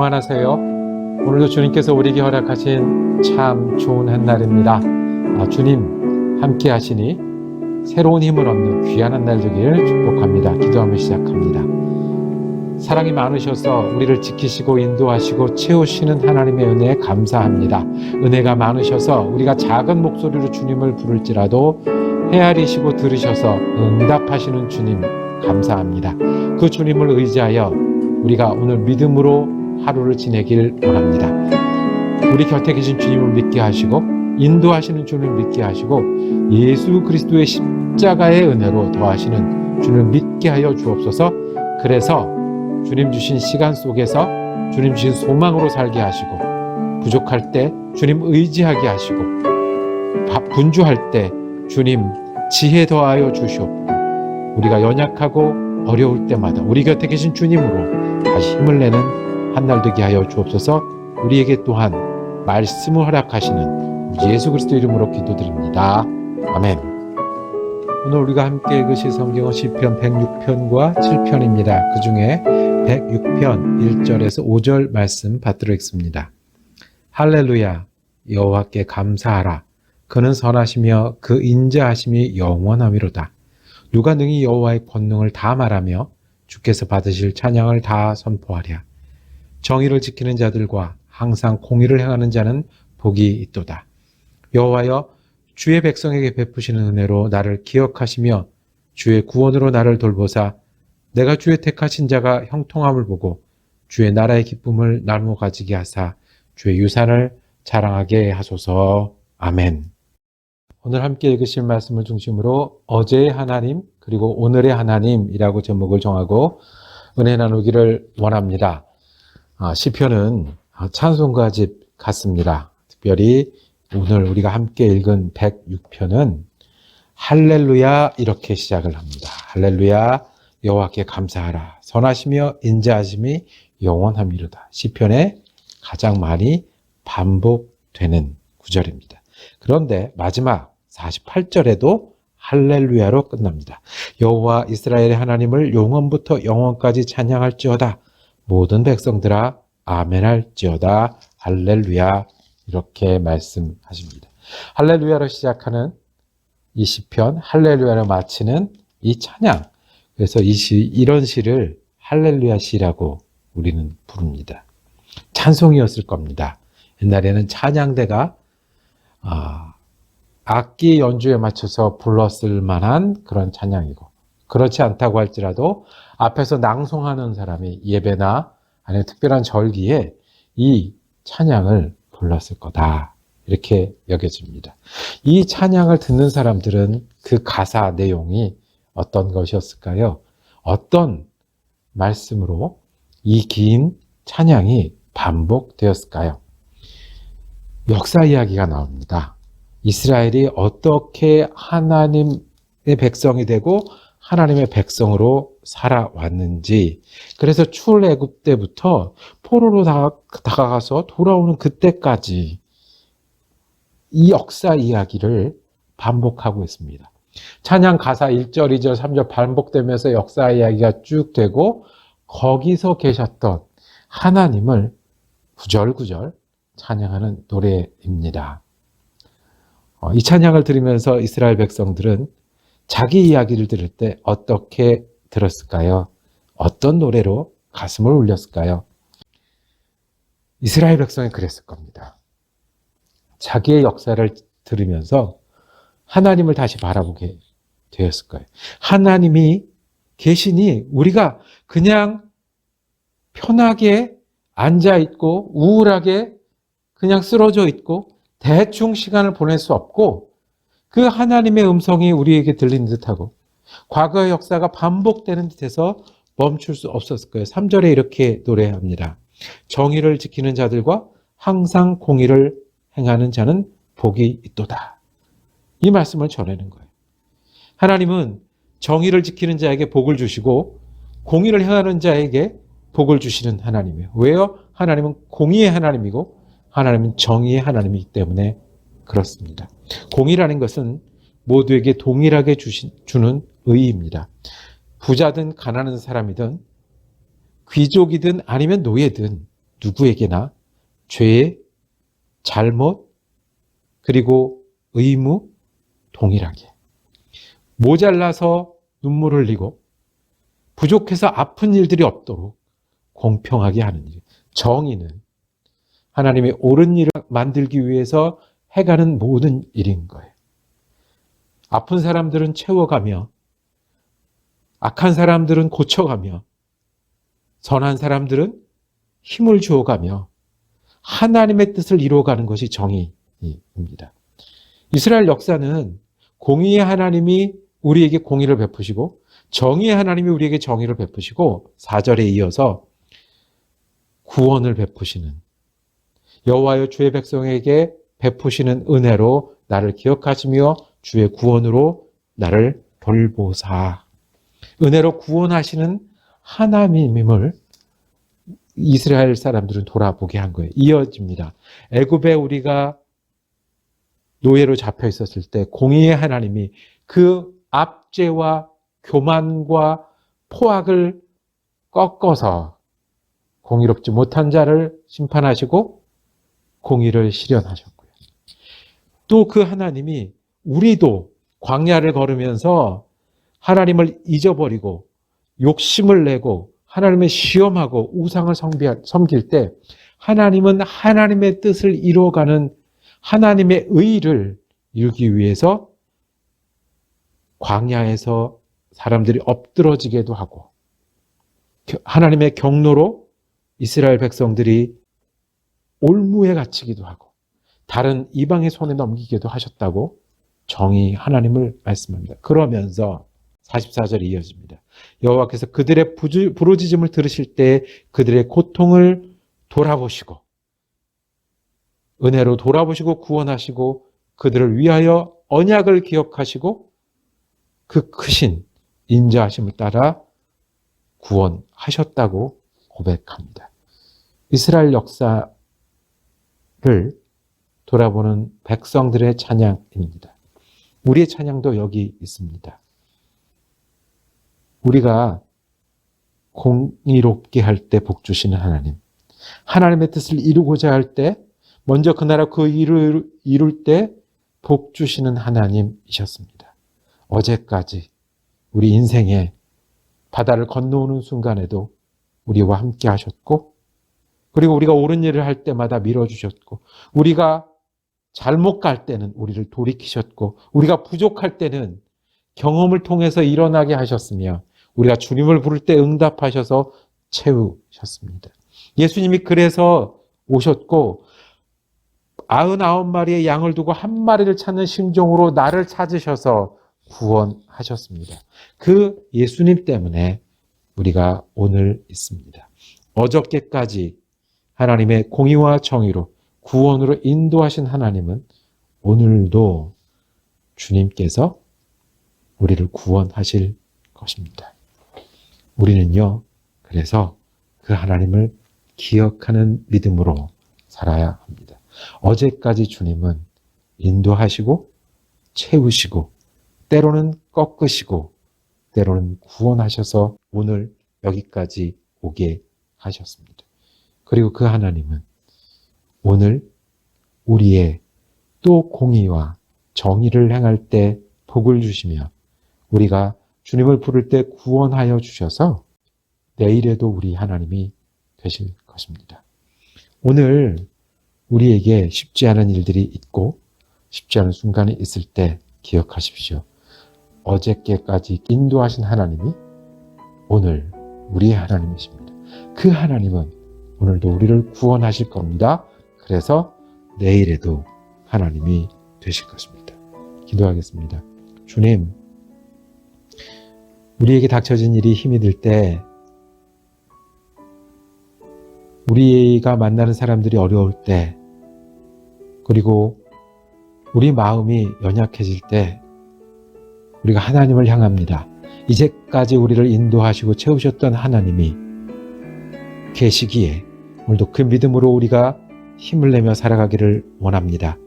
평안하세요. 오늘도 주님께서 우리에게 허락하신 참 좋은 한날입니다. 주님 함께 하시니 새로운 힘을 얻는 귀한 한날 되기를 축복합니다. 기도하며 시작합니다. 사랑이 많으셔서 우리를 지키시고 인도하시고 채우시는 하나님의 은혜에 감사합니다. 은혜가 많으셔서 우리가 작은 목소리로 주님을 부를지라도 헤아리시고 들으셔서 응답하시는 주님 감사합니다. 그 주님을 의지하여 우리가 오늘 믿음으로 하루를 지내길 원합니다. 우리 곁에 계신 주님을 믿게 하시고 인도하시는 주님을 믿게 하시고 예수 그리스도의 십자가의 은혜로 더하시는 주님을 믿게 하여 주옵소서. 그래서 주님 주신 시간 속에서 주님 주신 소망으로 살게 하시고 부족할 때 주님 의지하게 하시고 분주할 때 주님 지혜 더하여 주시옵고 우리가 연약하고 어려울 때마다 우리 곁에 계신 주님으로 다시 힘을 내는 한날 되게 하여 주옵소서. 우리에게 또한 말씀을 허락하시는 예수 그리스도 이름으로 기도드립니다. 아멘. 오늘 우리가 함께 읽으실 성경은 시편 106편과 7편입니다. 그 중에 106편 1절에서 5절 말씀 받들어 읽습니다. 할렐루야, 여호와께 감사하라. 그는 선하시며 그 인자하심이 영원하미로다. 누가 능히 여호와의 권능을 다 말하며 주께서 받으실 찬양을 다 선포하랴. 정의를 지키는 자들과 항상 공의를 행하는 자는 복이 있도다. 여호와여, 주의 백성에게 베푸시는 은혜로 나를 기억하시며 주의 구원으로 나를 돌보사 내가 주의 택하신 자가 형통함을 보고 주의 나라의 기쁨을 나누어 가지게 하사 주의 유산을 자랑하게 하소서. 아멘. 오늘 함께 읽으실 말씀을 중심으로 어제의 하나님 그리고 오늘의 하나님이라고 제목을 정하고 은혜 나누기를 원합니다. 시편은 찬송가집 같습니다. 특별히 오늘 우리가 함께 읽은 106편은 할렐루야 이렇게 시작을 합니다. 할렐루야 여호와께 감사하라. 선하시며 인자하심이 영원함이로다. 시편에 가장 많이 반복되는 구절입니다. 그런데 마지막 48절에도 할렐루야로 끝납니다. 여호와 이스라엘의 하나님을 영원부터 영원까지 찬양할지어다. 모든 백성들아 아멘할지어다. 할렐루야 이렇게 말씀하십니다. 할렐루야로 시작하는 이 시편, 할렐루야로 마치는 이 찬양. 그래서 이런 시를 할렐루야 시라고 우리는 부릅니다. 찬송이었을 겁니다. 옛날에는 찬양대가 악기 연주에 맞춰서 불렀을 만한 그런 찬양이고 그렇지 않다고 할지라도 앞에서 낭송하는 사람이 예배나 아니면 특별한 절기에 이 찬양을 불렀을 거다 이렇게 여겨집니다. 이 찬양을 듣는 사람들은 그 가사 내용이 어떤 것이었을까요? 어떤 말씀으로 이 긴 찬양이 반복되었을까요? 역사 이야기가 나옵니다. 이스라엘이 어떻게 하나님의 백성이 되고 하나님의 백성으로 살아왔는지, 그래서 출애굽 때부터 포로로 다가가서 돌아오는 그때까지 이 역사 이야기를 반복하고 있습니다. 찬양 가사 1절, 2절, 3절 반복되면서 역사 이야기가 쭉 되고 거기서 계셨던 하나님을 구절구절 찬양하는 노래입니다. 이 찬양을 들으면서 이스라엘 백성들은 자기 이야기를 들을 때 어떻게 들었을까요? 어떤 노래로 가슴을 울렸을까요? 이스라엘 백성이 그랬을 겁니다. 자기의 역사를 들으면서 하나님을 다시 바라보게 되었을 거예요. 하나님이 계시니 우리가 그냥 편하게 앉아있고 우울하게 그냥 쓰러져 있고 대충 시간을 보낼 수 없고 그 하나님의 음성이 우리에게 들리는 듯하고 과거의 역사가 반복되는 듯해서 멈출 수 없었을 거예요. 3절에 이렇게 노래합니다. 정의를 지키는 자들과 항상 공의를 행하는 자는 복이 있도다. 이 말씀을 전하는 거예요. 하나님은 정의를 지키는 자에게 복을 주시고 공의를 행하는 자에게 복을 주시는 하나님이에요. 왜요? 하나님은 공의의 하나님이고 하나님은 정의의 하나님이기 때문에 그렇습니다. 공의라는 것은 모두에게 동일하게 주는 의의입니다. 부자든 가난한 사람이든 귀족이든 아니면 노예든 누구에게나 죄, 잘못, 그리고 의무 동일하게 모자라서 눈물 흘리고 부족해서 아픈 일들이 없도록 공평하게 하는 일. 정의는 하나님의 옳은 일을 만들기 위해서 해가는 모든 일인 거예요. 아픈 사람들은 채워가며 악한 사람들은 고쳐가며 선한 사람들은 힘을 주어가며 하나님의 뜻을 이루어가는 것이 정의입니다. 이스라엘 역사는 공의의 하나님이 우리에게 공의를 베푸시고 정의의 하나님이 우리에게 정의를 베푸시고 4절에 이어서 구원을 베푸시는 여호와여 주의 백성에게 베푸시는 은혜로 나를 기억하시며 주의 구원으로 나를 돌보사. 은혜로 구원하시는 하나님임을 이스라엘 사람들은 돌아보게 한 거예요. 이어집니다. 애굽에 우리가 노예로 잡혀 있었을 때 공의의 하나님이 그 압제와 교만과 포악을 꺾어서 공의롭지 못한 자를 심판하시고 공의를 실현하셨고요. 또 그 하나님이 우리도 광야를 걸으면서 하나님을 잊어버리고 욕심을 내고 하나님을 시험하고 우상을 섬길 때 하나님은 하나님의 뜻을 이루어가는 하나님의 의를 이루기 위해서 광야에서 사람들이 엎드러지게도 하고 하나님의 경로로 이스라엘 백성들이 올무에 갇히기도 하고 다른 이방의 손에 넘기기도 하셨다고 정의 하나님을 말씀합니다. 그러면서 44절이 이어집니다. 여호와께서 그들의 부르짖음을 들으실 때 그들의 고통을 돌아보시고 은혜로 돌아보시고 구원하시고 그들을 위하여 언약을 기억하시고 그 크신 인자하심을 따라 구원하셨다고 고백합니다. 이스라엘 역사를 돌아보는 백성들의 찬양입니다. 우리의 찬양도 여기 있습니다. 우리가 공의롭게 할 때 복 주시는 하나님, 하나님의 뜻을 이루고자 할 때 먼저 그 나라 그 일을 이룰 때 복 주시는 하나님이셨습니다. 어제까지 우리 인생에 바다를 건너오는 순간에도 우리와 함께 하셨고 그리고 우리가 옳은 일을 할 때마다 밀어주셨고 우리가 잘못 갈 때는 우리를 돌이키셨고 우리가 부족할 때는 경험을 통해서 일어나게 하셨으며 우리가 주님을 부를 때 응답하셔서 채우셨습니다. 예수님이 그래서 오셨고 99마리의 양을 두고 한 마리를 찾는 심정으로 나를 찾으셔서 구원하셨습니다. 그 예수님 때문에 우리가 오늘 있습니다. 어저께까지 하나님의 공의와 정의로 구원으로 인도하신 하나님은 오늘도 주님께서 우리를 구원하실 것입니다. 우리는요, 그래서 그 하나님을 기억하는 믿음으로 살아야 합니다. 어제까지 주님은 인도하시고 채우시고 때로는 꺾으시고 때로는 구원하셔서 오늘 여기까지 오게 하셨습니다. 그리고 그 하나님은 오늘 우리의 또 공의와 정의를 행할 때 복을 주시며 우리가 주님을 부를 때 구원하여 주셔서 내일에도 우리 하나님이 되실 것입니다. 오늘 우리에게 쉽지 않은 일들이 있고 쉽지 않은 순간이 있을 때 기억하십시오. 어저께까지 인도하신 하나님이 오늘 우리의 하나님이십니다. 그 하나님은 오늘도 우리를 구원하실 겁니다. 그래서 내일에도 하나님이 되실 것입니다. 기도하겠습니다. 주님, 우리에게 닥쳐진 일이 힘이 들 때, 우리가 만나는 사람들이 어려울 때, 그리고 우리 마음이 연약해질 때 우리가 하나님을 향합니다. 이제까지 우리를 인도하시고 채우셨던 하나님이 계시기에 오늘도 그 믿음으로 우리가 힘을 내며 살아가기를 원합니다.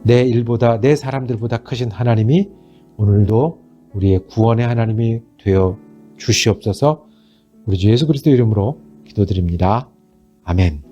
내 일보다 내 사람들보다 크신 하나님이 오늘도 우리의 구원의 하나님이 되어 주시옵소서. 우리 주 예수 그리스도 이름으로 기도드립니다. 아멘.